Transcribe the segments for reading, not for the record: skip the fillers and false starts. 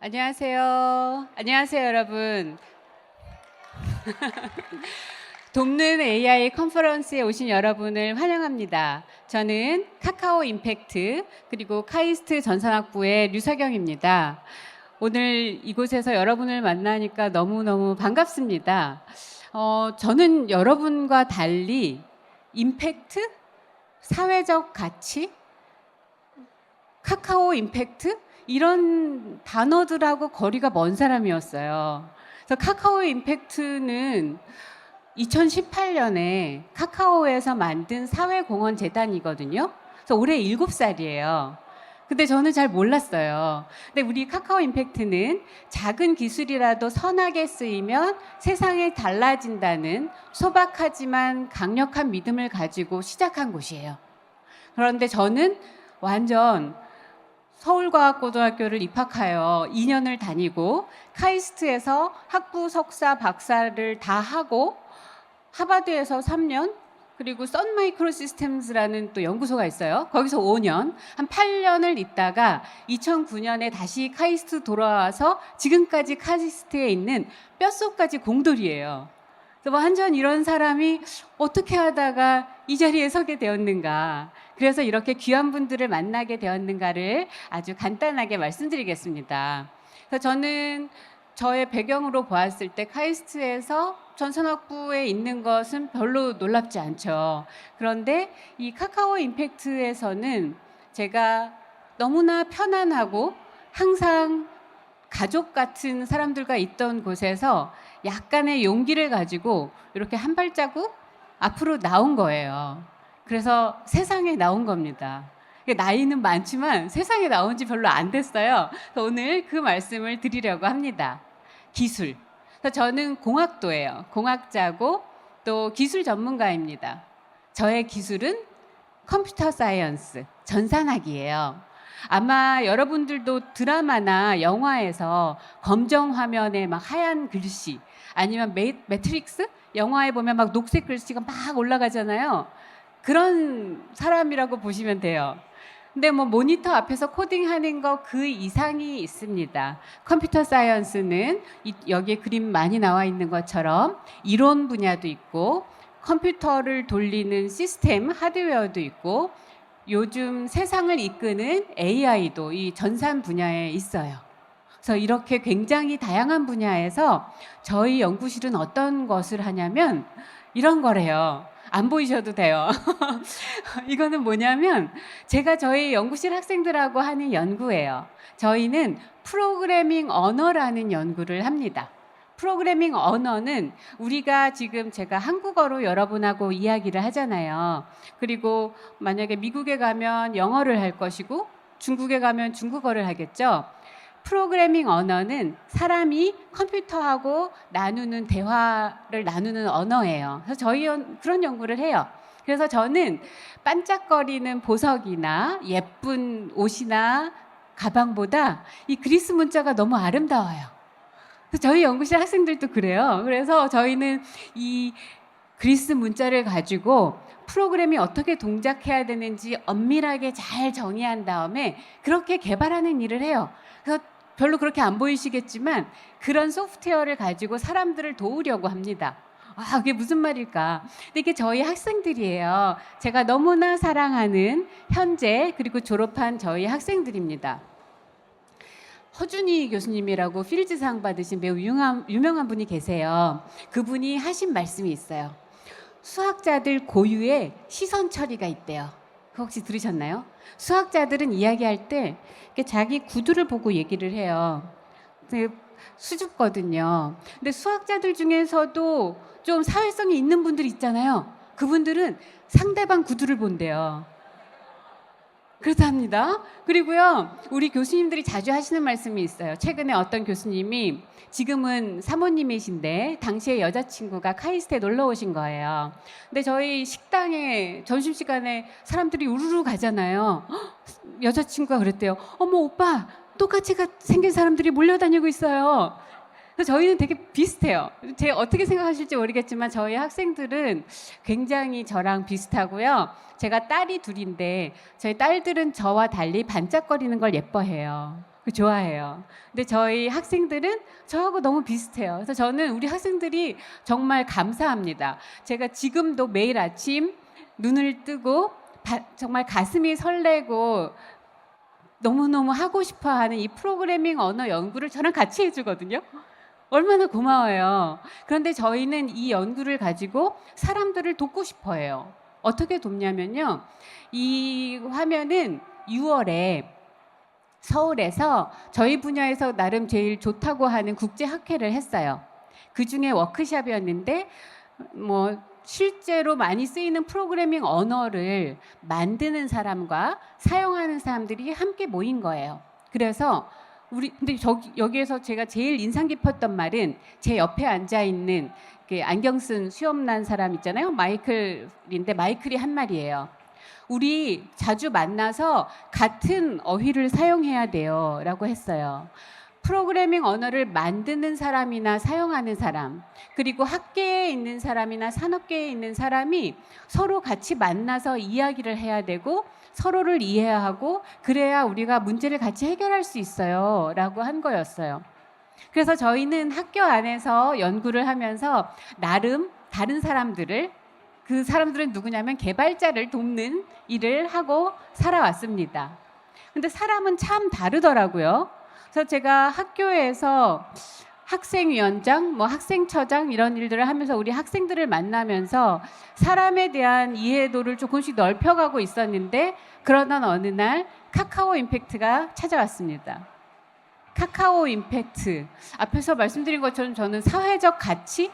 안녕하세요. 안녕하세요, 여러분. 돕는 AI 컨퍼런스에 오신 여러분을 환영합니다. 저는 카카오 임팩트 그리고 카이스트 전산학부의 류서경입니다. 오늘 이곳에서 여러분을 만나니까 너무너무 반갑습니다. 저는 여러분과 달리 임팩트, 사회적 가치, 카카오 임팩트 이런 단어들하고 거리가 먼 사람이었어요. 그래서 카카오 임팩트는 2018년에 카카오에서 만든 사회공헌 재단이거든요. 그래서 올해 7살이에요. 근데 저는 잘 몰랐어요. 근데 우리 카카오 임팩트는 작은 기술이라도 선하게 쓰이면 세상이 달라진다는 소박하지만 강력한 믿음을 가지고 시작한 곳이에요. 그런데 저는 완전 서울과학고등학교를 입학하여 2년을 다니고 카이스트에서 학부, 석사, 박사를 다 하고 하버드에서 3년 그리고 선 마이크로 시스템즈라는 또 연구소가 있어요. 거기서 5년, 한 8년을 있다가 2009년에 다시 카이스트 돌아와서 지금까지 카이스트에 있는 뼛속까지 공돌이에요. 그래서 완전 이런 사람이 어떻게 하다가 이 자리에 서게 되었는가, 그래서 이렇게 귀한 분들을 만나게 되었는가를 아주 간단하게 말씀드리겠습니다. 그래서 저는 저의 배경으로 보았을 때 카이스트에서 전산학부에 있는 것은 별로 놀랍지 않죠. 그런데 이 카카오 임팩트에서는 제가 너무나 편안하고 항상 가족 같은 사람들과 있던 곳에서 약간의 용기를 가지고 이렇게 한 발자국 앞으로 나온 거예요. 그래서 세상에 나온 겁니다. 나이는 많지만 세상에 나온 지 별로 안 됐어요. 그래서 오늘 그 말씀을 드리려고 합니다. 기술. 그래서 저는 공학도예요. 공학자고 또 기술 전문가입니다. 저의 기술은 컴퓨터 사이언스, 전산학이에요. 아마 여러분들도 드라마나 영화에서 검정 화면에 막 하얀 글씨, 아니면 매트릭스? 영화에 보면 막 녹색 글씨가 막 올라가잖아요. 그런 사람이라고 보시면 돼요. 근데 뭐 모니터 앞에서 코딩하는 거 그 이상이 있습니다. 컴퓨터 사이언스는 여기에 그림 많이 나와 있는 것처럼 이론 분야도 있고 컴퓨터를 돌리는 시스템, 하드웨어도 있고 요즘 세상을 이끄는 AI도 이 전산 분야에 있어요. 그래서 이렇게 굉장히 다양한 분야에서 저희 연구실은 어떤 것을 하냐면 이런 거래요. 안 보이셔도 돼요. 이거는 뭐냐면 제가 저희 연구실 학생들하고 하는 연구예요. 저희는 프로그래밍 언어라는 연구를 합니다. 프로그래밍 언어는 우리가 지금 제가 한국어로 여러분하고 이야기를 하잖아요. 그리고 만약에 미국에 가면 영어를 할 것이고 중국에 가면 중국어를 하겠죠. 프로그래밍 언어는 사람이 컴퓨터하고 나누는 대화를 나누는 언어예요. 그래서 저희 그런 연구를 해요. 그래서 저는 반짝거리는 보석이나 예쁜 옷이나 가방보다 이 그리스 문자가 너무 아름다워요. 그래서 저희 연구실 학생들도 그래요. 그래서 저희는 이 그리스 문자를 가지고 프로그램이 어떻게 동작해야 되는지 엄밀하게 잘 정의한 다음에 그렇게 개발하는 일을 해요. 그래서 별로 그렇게 안 보이시겠지만 그런 소프트웨어를 가지고 사람들을 도우려고 합니다. 아, 그게 무슨 말일까? 근데 이게 저희 학생들이에요. 제가 너무나 사랑하는 현재 그리고 졸업한 저희 학생들입니다. 허준희 교수님이라고 필즈상 받으신 매우 유명한 분이 계세요. 그분이 하신 말씀이 있어요. 수학자들 고유의 시선 처리가 있대요. 혹시 들으셨나요? 수학자들은 이야기할 때 자기 구두를 보고 얘기를 해요. 수줍거든요. 근데 수학자들 중에서도 좀 사회성이 있는 분들 있잖아요. 그분들은 상대방 구두를 본대요. 그렇답니다. 그리고요, 우리 교수님들이 자주 하시는 말씀이 있어요. 최근에 어떤 교수님이 지금은 사모님이신데 당시에 여자친구가 카이스트에 놀러 오신 거예요. 근데 저희 식당에 점심시간에 사람들이 우르르 가잖아요. 여자친구가 그랬대요. 어머 오빠, 똑같이 생긴 사람들이 몰려다니고 있어요. 그래서 저희는 되게 비슷해요. 제 어떻게 생각하실지 모르겠지만 저희 학생들은 굉장히 저랑 비슷하고요. 제가 딸이 둘인데 저희 딸들은 저와 달리 반짝거리는 걸 예뻐해요. 좋아해요. 근데 저희 학생들은 저하고 너무 비슷해요. 그래서 저는 우리 학생들이 정말 감사합니다. 제가 지금도 매일 아침 눈을 뜨고 정말 가슴이 설레고 너무너무 하고 싶어 하는 이 프로그래밍 언어 연구를 저랑 같이 해주거든요. 얼마나 고마워요. 그런데 저희는 이 연구를 가지고 사람들을 돕고 싶어 해요. 어떻게 돕냐면요. 이 화면은 6월에 서울에서 저희 분야에서 나름 제일 좋다고 하는 국제 학회를 했어요. 그 중에 워크숍이었는데 뭐 실제로 많이 쓰이는 프로그래밍 언어를 만드는 사람과 사용하는 사람들이 함께 모인 거예요. 그래서 근데 여기에서 제가 제일 인상 깊었던 말은 제 옆에 앉아 있는 안경 쓴 수염난 사람 있잖아요. 마이클이 한 말이에요. 우리 자주 만나서 같은 어휘를 사용해야 돼요 라고 했어요. 프로그래밍 언어를 만드는 사람이나 사용하는 사람, 그리고 학계에 있는 사람이나 산업계에 있는 사람이 서로 같이 만나서 이야기를 해야 되고 서로를 이해하고 그래야 우리가 문제를 같이 해결할 수 있어요 라고 한 거였어요. 그래서 저희는 학교 안에서 연구를 하면서 나름 다른 사람들을, 그 사람들은 누구냐면 개발자를 돕는 일을 하고 살아왔습니다. 근데 사람은 참 다르더라고요. 그래서 제가 학교에서 학생위원장, 학생처장 이런 일들을 하면서 우리 학생들을 만나면서 사람에 대한 이해도를 조금씩 넓혀가고 있었는데, 그러던 어느 날 카카오 임팩트가 찾아왔습니다. 카카오 임팩트, 앞에서 말씀드린 것처럼 저는 사회적 가치,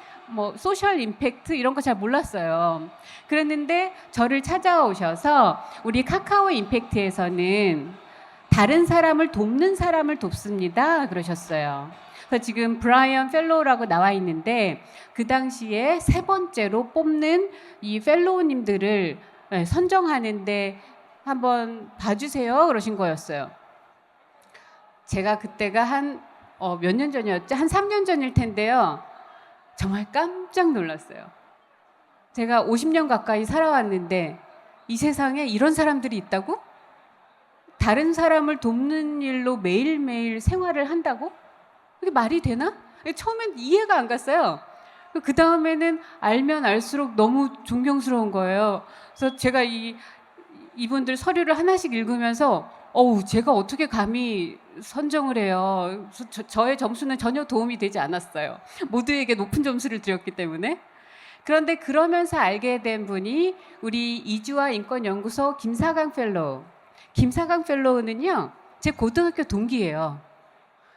소셜 임팩트 이런 거 잘 몰랐어요. 그랬는데 저를 찾아오셔서 우리 카카오 임팩트에서는 다른 사람을 돕는 사람을 돕습니다 그러셨어요. 그래서 지금 브라이언 펠로우라고 나와 있는데 그 당시에 3번째로 뽑는 이 펠로우님들을 선정하는데 한번 봐주세요 그러신 거였어요. 제가 그때가 몇 년 전이었죠? 한 3년 전일 텐데요. 정말 깜짝 놀랐어요. 제가 50년 가까이 살아왔는데 이 세상에 이런 사람들이 있다고? 다른 사람을 돕는 일로 매일매일 생활을 한다고? 이게 말이 되나? 처음엔 이해가 안 갔어요. 그 다음에는 알면 알수록 너무 존경스러운 거예요. 그래서 제가 이분들 서류를 하나씩 읽으면서 제가 어떻게 감히 선정을 해요. 저의 점수는 전혀 도움이 되지 않았어요. 모두에게 높은 점수를 드렸기 때문에. 그런데 그러면서 알게 된 분이 우리 이주화 인권연구소 김사강 펠로우. 김사강 펠로우는요, 제 고등학교 동기예요.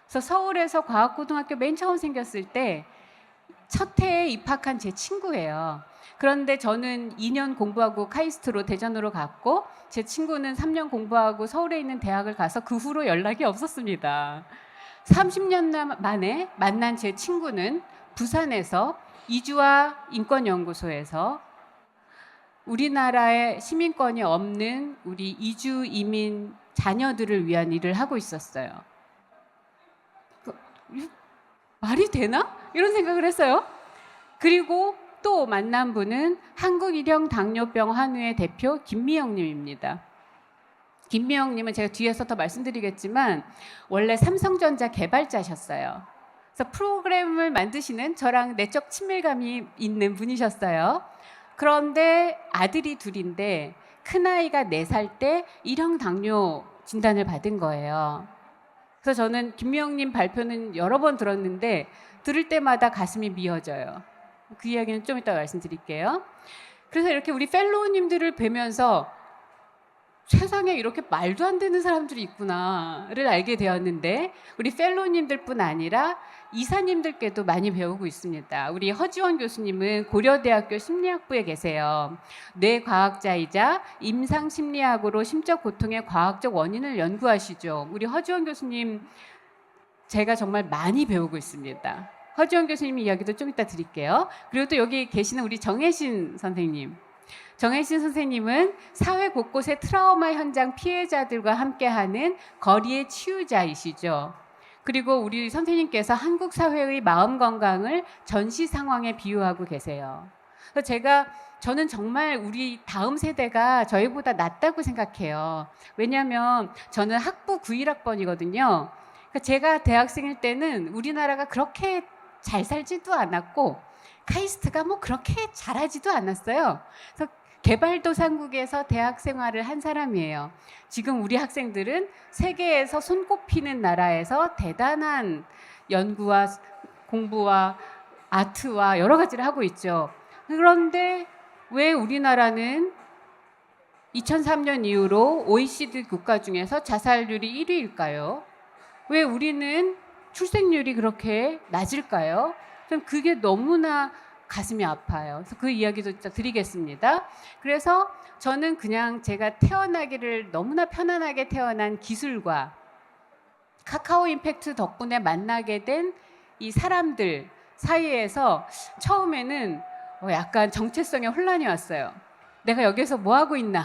그래서 서울에서 과학고등학교 맨 처음 생겼을 때 첫 해에 입학한 제 친구예요. 그런데 저는 2년 공부하고 카이스트로 대전으로 갔고 제 친구는 3년 공부하고 서울에 있는 대학을 가서 그 후로 연락이 없었습니다. 30년 만에 만난 제 친구는 부산에서 이주화 인권연구소에서 우리나라에 시민권이 없는 우리 이주 이민 자녀들을 위한 일을 하고 있었어요. 말이 되나? 이런 생각을 했어요. 그리고 또 만난 분은 한국일형 당뇨병 한우의 대표 김미영님입니다. 김미영님은 제가 뒤에서 더 말씀드리겠지만 원래 삼성전자 개발자셨어요. 그래서 프로그램을 만드시는 저랑 내적 친밀감이 있는 분이셨어요. 그런데 아들이 둘인데 큰아이가 4살 때 1형 당뇨 진단을 받은 거예요. 그래서 저는 김미영님 발표는 여러 번 들었는데 들을 때마다 가슴이 미어져요. 그 이야기는 좀 이따 말씀드릴게요. 그래서 이렇게 우리 펠로우님들을 뵈면서 세상에 이렇게 말도 안 되는 사람들이 있구나를 알게 되었는데 우리 펠로우님들뿐 아니라 이사님들께도 많이 배우고 있습니다. 우리 허지원 교수님은 고려대학교 심리학부에 계세요. 뇌과학자이자 임상심리학으로 심적 고통의 과학적 원인을 연구하시죠. 우리 허지원 교수님 제가 정말 많이 배우고 있습니다. 허지원 교수님 이야기도 좀 이따 드릴게요. 그리고 또 여기 계시는 우리 정혜신 선생님. 정혜신 선생님은 사회 곳곳의 트라우마 현장 피해자들과 함께하는 거리의 치유자이시죠. 그리고 우리 선생님께서 한국 사회의 마음 건강을 전시 상황에 비유하고 계세요. 그래서 저는 정말 우리 다음 세대가 저희보다 낫다고 생각해요. 왜냐하면 저는 학부 91학번이거든요. 그러니까 제가 대학생일 때는 우리나라가 그렇게 잘 살지도 않았고 카이스트가 뭐 그렇게 잘하지도 않았어요. 그래서 개발도상국에서 대학 생활을 한 사람이에요. 지금 우리 학생들은 세계에서 손꼽히는 나라에서 대단한 연구와 공부와 아트와 여러 가지를 하고 있죠. 그런데 왜 우리나라는 2003년 이후로 OECD 국가 중에서 자살률이 1위일까요? 왜 우리는 출생률이 그렇게 낮을까요? 좀 그게 너무나 가슴이 아파요. 그래서 그 이야기도 드리겠습니다. 그래서 저는 그냥 제가 태어나기를 너무나 편안하게 태어난 기술과 카카오 임팩트 덕분에 만나게 된 이 사람들 사이에서 처음에는 약간 정체성의 혼란이 왔어요. 내가 여기서 뭐 하고 있나?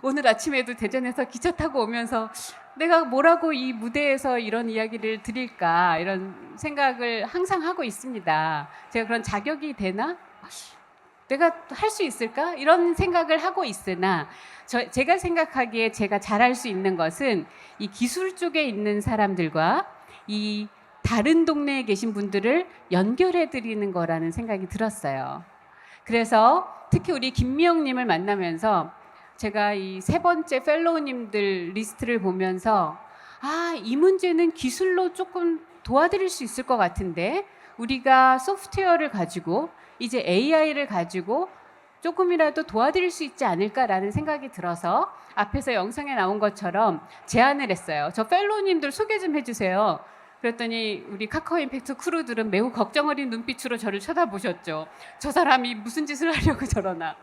오늘 아침에도 대전에서 기차 타고 오면서 내가 뭐라고 이 무대에서 이런 이야기를 드릴까 이런 생각을 항상 하고 있습니다. 제가 그런 자격이 되나? 내가 할 수 있을까? 이런 생각을 하고 있으나 제가 생각하기에 제가 잘할 수 있는 것은 이 기술 쪽에 있는 사람들과 이 다른 동네에 계신 분들을 연결해 드리는 거라는 생각이 들었어요. 그래서 특히 우리 김미영님을 만나면서 제가 이 세 번째 펠로우님들 리스트를 보면서 이 문제는 기술로 조금 도와드릴 수 있을 것 같은데 우리가 소프트웨어를 가지고 이제 AI를 가지고 조금이라도 도와드릴 수 있지 않을까라는 생각이 들어서 앞에서 영상에 나온 것처럼 제안을 했어요. 저 펠로우님들 소개 좀 해주세요. 그랬더니 우리 카카오 임팩트 크루들은 매우 걱정 어린 눈빛으로 저를 쳐다보셨죠. 저 사람이 무슨 짓을 하려고 저러나.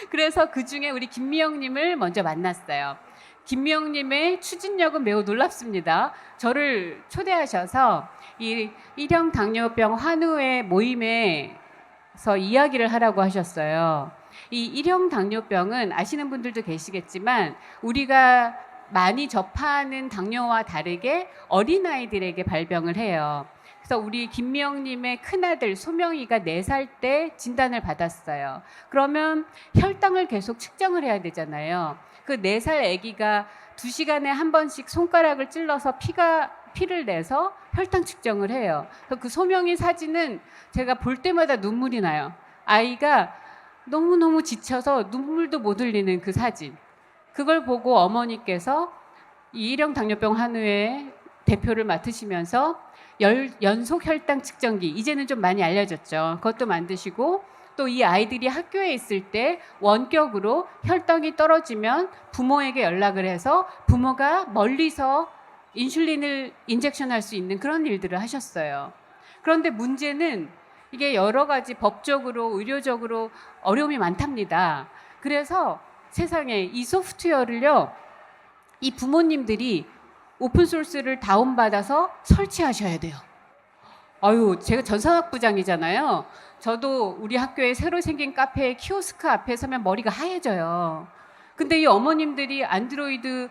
그래서 그중에 우리 김미영님을 먼저 만났어요. 김미영님의 추진력은 매우 놀랍습니다. 저를 초대하셔서 이 일형 당뇨병 환우의 모임에서 이야기를 하라고 하셨어요. 이 일형 당뇨병은 아시는 분들도 계시겠지만 우리가 많이 접하는 당뇨와 다르게 어린아이들에게 발병을 해요. 그래서 우리 김미영님의 큰아들 소명이가 4살 때 진단을 받았어요. 그러면 혈당을 계속 측정을 해야 되잖아요. 그 4살 아기가 2시간에 한 번씩 손가락을 찔러서 피를 내서 혈당 측정을 해요. 그 소명이 사진은 제가 볼 때마다 눈물이 나요. 아이가 너무너무 지쳐서 눈물도 못 흘리는 그 사진. 그걸 보고 어머니께서 이 일형 당뇨병 한우의 대표를 맡으시면서 연속 혈당 측정기, 이제는 좀 많이 알려졌죠. 그것도 만드시고 또 이 아이들이 학교에 있을 때 원격으로 혈당이 떨어지면 부모에게 연락을 해서 부모가 멀리서 인슐린을 인젝션할 수 있는 그런 일들을 하셨어요. 그런데 문제는 이게 여러 가지 법적으로 의료적으로 어려움이 많답니다. 그래서 세상에 이 소프트웨어를요, 이 부모님들이 오픈소스를 다운받아서 설치하셔야 돼요. 제가 전산학부장이잖아요. 저도 우리 학교에 새로 생긴 카페에 키오스크 앞에 서면 머리가 하얘져요. 근데 이 어머님들이 안드로이드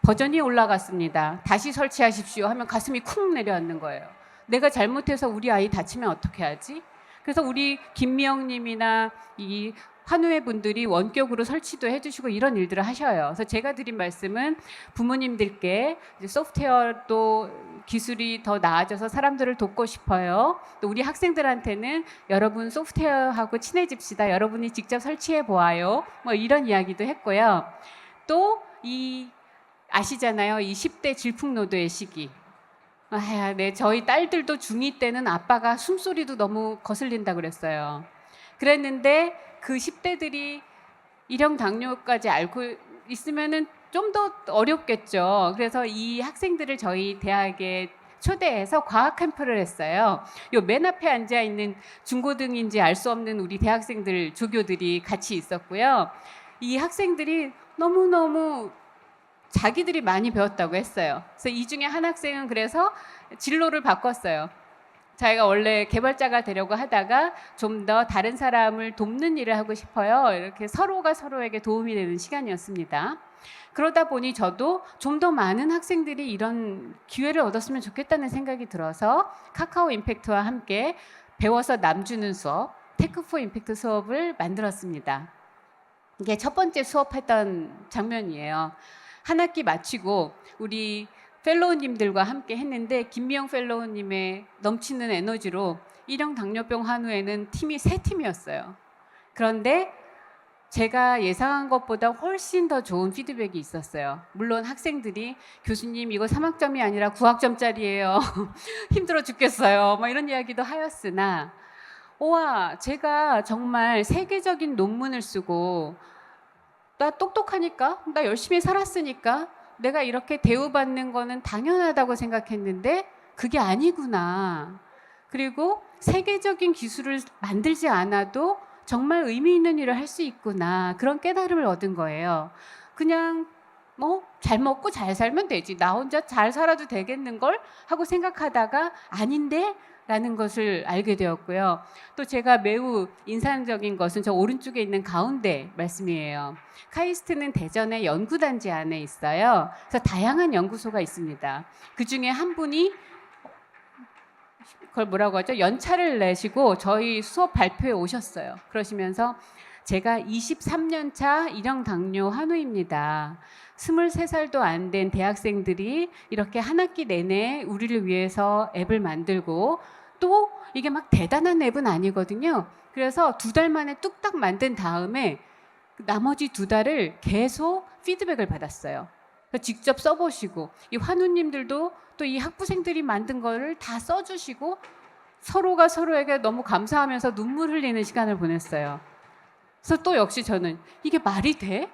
버전이 올라갔습니다. 다시 설치하십시오 하면 가슴이 쿵 내려앉는 거예요. 내가 잘못해서 우리 아이 다치면 어떻게 하지? 그래서 우리 김미영님이나 이 한우회 분들이 원격으로 설치도 해주시고 이런 일들을 하셔요. 그래서 제가 드린 말씀은 부모님들께 이제 소프트웨어도 기술이 더 나아져서 사람들을 돕고 싶어요. 또 우리 학생들한테는 여러분 소프트웨어하고 친해집시다. 여러분이 직접 설치해 보아요. 뭐 이런 이야기도 했고요. 또 아시잖아요. 이 10대 질풍노도의 시기. 네, 저희 딸들도 중2 때는 아빠가 숨소리도 너무 거슬린다 그랬어요. 그랬는데 그 10대들이 일형 당뇨까지 앓고 있으면은 좀 더 어렵겠죠. 그래서 이 학생들을 저희 대학에 초대해서 과학 캠프를 했어요. 요 맨 앞에 앉아 있는 중고등인지 알 수 없는 우리 대학생들 조교들이 같이 있었고요. 이 학생들이 너무너무 자기들이 많이 배웠다고 했어요. 그래서 이 중에 한 학생은 그래서 진로를 바꿨어요. 자기가 원래 개발자가 되려고 하다가 좀 더 다른 사람을 돕는 일을 하고 싶어요. 이렇게 서로가 서로에게 도움이 되는 시간이었습니다. 그러다 보니 저도 좀 더 많은 학생들이 이런 기회를 얻었으면 좋겠다는 생각이 들어서 카카오 임팩트와 함께 배워서 남 주는 수업, 테크4 임팩트 수업을 만들었습니다. 이게 첫 번째 수업했던 장면이에요. 한 학기 마치고 우리 펠로우님들과 함께 했는데 김미영 펠로우님의 넘치는 에너지로 일형 당뇨병 한우에는 팀이 3팀이었어요. 그런데 제가 예상한 것보다 훨씬 더 좋은 피드백이 있었어요. 물론 학생들이 교수님 이거 3학점이 아니라 9학점짜리예요. 힘들어 죽겠어요. 막 이런 이야기도 하였으나 와, 제가 정말 세계적인 논문을 쓰고 나 똑똑하니까, 나 열심히 살았으니까 내가 이렇게 대우받는 거는 당연하다고 생각했는데 그게 아니구나. 그리고 세계적인 기술을 만들지 않아도 정말 의미 있는 일을 할 수 있구나. 그런 깨달음을 얻은 거예요. 그냥 뭐 잘 먹고 잘 살면 되지. 나 혼자 잘 살아도 되겠는걸? 하고 생각하다가 아닌데? 라는 것을 알게 되었고요. 또 제가 매우 인상적인 것은 저 오른쪽에 있는 가운데 말씀이에요. 카이스트는 대전의 연구단지 안에 있어요. 그래서 다양한 연구소가 있습니다. 그 중에 한 분이 그걸 뭐라고 하죠? 연차를 내시고 저희 수업 발표에 오셨어요. 그러시면서 제가 23년 차 일형 당뇨 한우입니다. 23살도 안 된 대학생들이 이렇게 한 학기 내내 우리를 위해서 앱을 만들고 또 이게 막 대단한 앱은 아니거든요. 그래서 2달 만에 뚝딱 만든 다음에 나머지 2달을 계속 피드백을 받았어요. 직접 써보시고 이 환우님들도 또 이 학부생들이 만든 거를 다 써주시고 서로가 서로에게 너무 감사하면서 눈물 흘리는 시간을 보냈어요. 그래서 또 역시 저는 이게 말이 돼?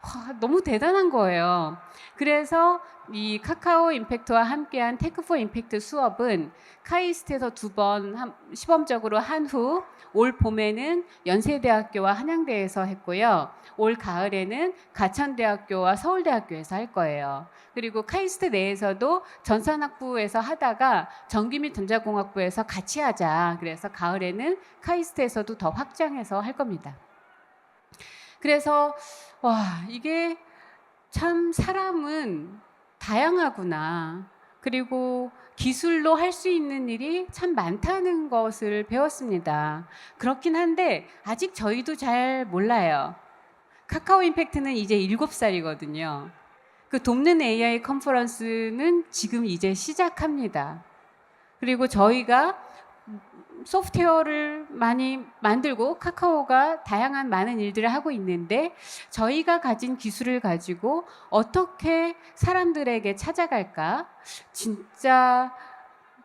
와, 너무 대단한 거예요. 그래서 이 카카오 임팩트와 함께한 테크4 임팩트 수업은 카이스트에서 2번 시범적으로 한 후 올 봄에는 연세대학교와 한양대에서 했고요. 올 가을에는 가천대학교와 서울대학교에서 할 거예요. 그리고 카이스트 내에서도 전산학부에서 하다가 전기 및 전자공학부에서 같이 하자. 그래서 가을에는 카이스트에서도 더 확장해서 할 겁니다. 그래서 와, 이게 참 사람은 다양하구나. 그리고 기술로 할 수 있는 일이 참 많다는 것을 배웠습니다. 그렇긴 한데 아직 저희도 잘 몰라요. 카카오 임팩트는 이제 7살이거든요. 그 돕는 AI 컨퍼런스는 지금 이제 시작합니다. 그리고 저희가 소프트웨어를 많이 만들고 카카오가 다양한 많은 일들을 하고 있는데 저희가 가진 기술을 가지고 어떻게 사람들에게 찾아갈까? 진짜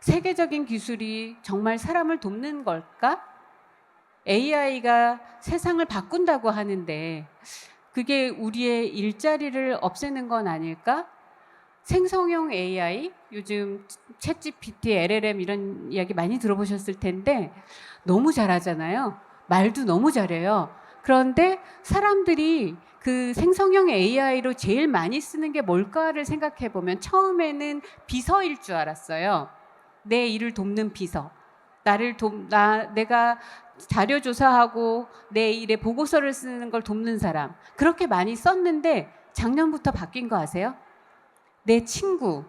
세계적인 기술이 정말 사람을 돕는 걸까? AI가 세상을 바꾼다고 하는데 그게 우리의 일자리를 없애는 건 아닐까? 생성형 AI, 요즘 챗GPT, LLM 이런 이야기 많이 들어보셨을 텐데 너무 잘하잖아요. 말도 너무 잘해요. 그런데 사람들이 그 생성형 AI로 제일 많이 쓰는 게 뭘까를 생각해 보면 처음에는 비서일 줄 알았어요. 내 일을 돕는 비서. 내가 자료 조사하고 내 일에 보고서를 쓰는 걸 돕는 사람. 그렇게 많이 썼는데 작년부터 바뀐 거 아세요? 내 친구,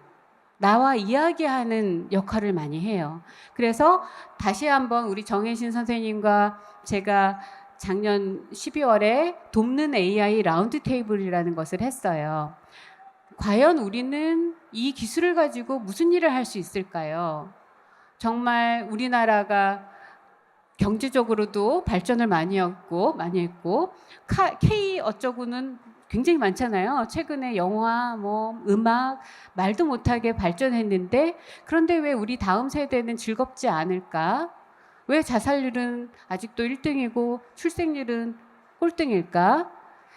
나와 이야기하는 역할을 많이 해요. 그래서 다시 한번 우리 정혜신 선생님과 제가 작년 12월에 돕는 AI 라운드 테이블이라는 것을 했어요. 과연 우리는 이 기술을 가지고 무슨 일을 할 수 있을까요? 정말 우리나라가 경제적으로도 발전을 많이 했고 K 어쩌고는 굉장히 많잖아요. 최근에 영화, 음악 말도 못하게 발전했는데 그런데 왜 우리 다음 세대는 즐겁지 않을까? 왜 자살률은 아직도 1등이고 출생률은 꼴등일까?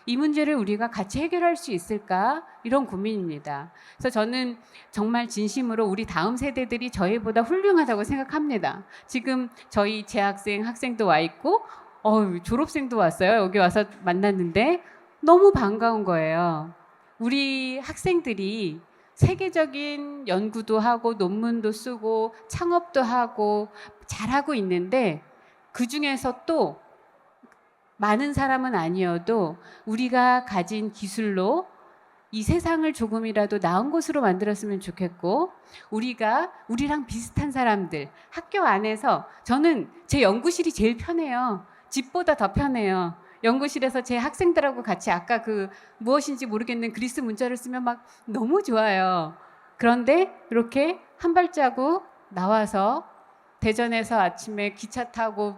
이 문제를 우리가 같이 해결할 수 있을까? 이런 고민입니다. 그래서 저는 정말 진심으로 우리 다음 세대들이 저희보다 훌륭하다고 생각합니다. 지금 저희 재학생, 학생도 와 있고 졸업생도 왔어요. 여기 와서 만났는데 너무 반가운 거예요. 우리 학생들이 세계적인 연구도 하고 논문도 쓰고 창업도 하고 잘하고 있는데 그중에서 또 많은 사람은 아니어도 우리가 가진 기술로 이 세상을 조금이라도 나은 곳으로 만들었으면 좋겠고 우리랑 비슷한 사람들 학교 안에서 저는 제 연구실이 제일 편해요. 집보다 더 편해요. 연구실에서 제 학생들하고 같이 아까 그 무엇인지 모르겠는 그리스 문자를 쓰면 막 너무 좋아요. 그런데 이렇게 한 발자국 나와서 대전에서 아침에 기차 타고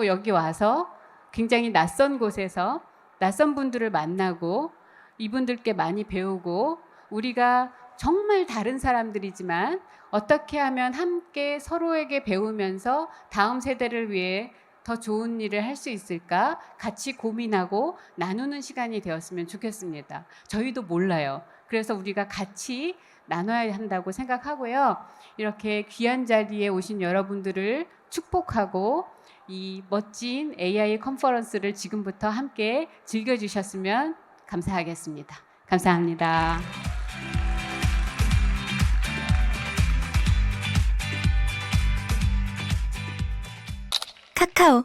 여기 와서 굉장히 낯선 곳에서 낯선 분들을 만나고 이분들께 많이 배우고 우리가 정말 다른 사람들이지만 어떻게 하면 함께 서로에게 배우면서 다음 세대를 위해 더 좋은 일을 할 수 있을까 같이 고민하고 나누는 시간이 되었으면 좋겠습니다. 저희도 몰라요. 그래서 우리가 같이 나눠야 한다고 생각하고요. 이렇게 귀한 자리에 오신 여러분들을 축복하고 이 멋진 AI 컨퍼런스를 지금부터 함께 즐겨주셨으면 감사하겠습니다. 감사합니다. 카카오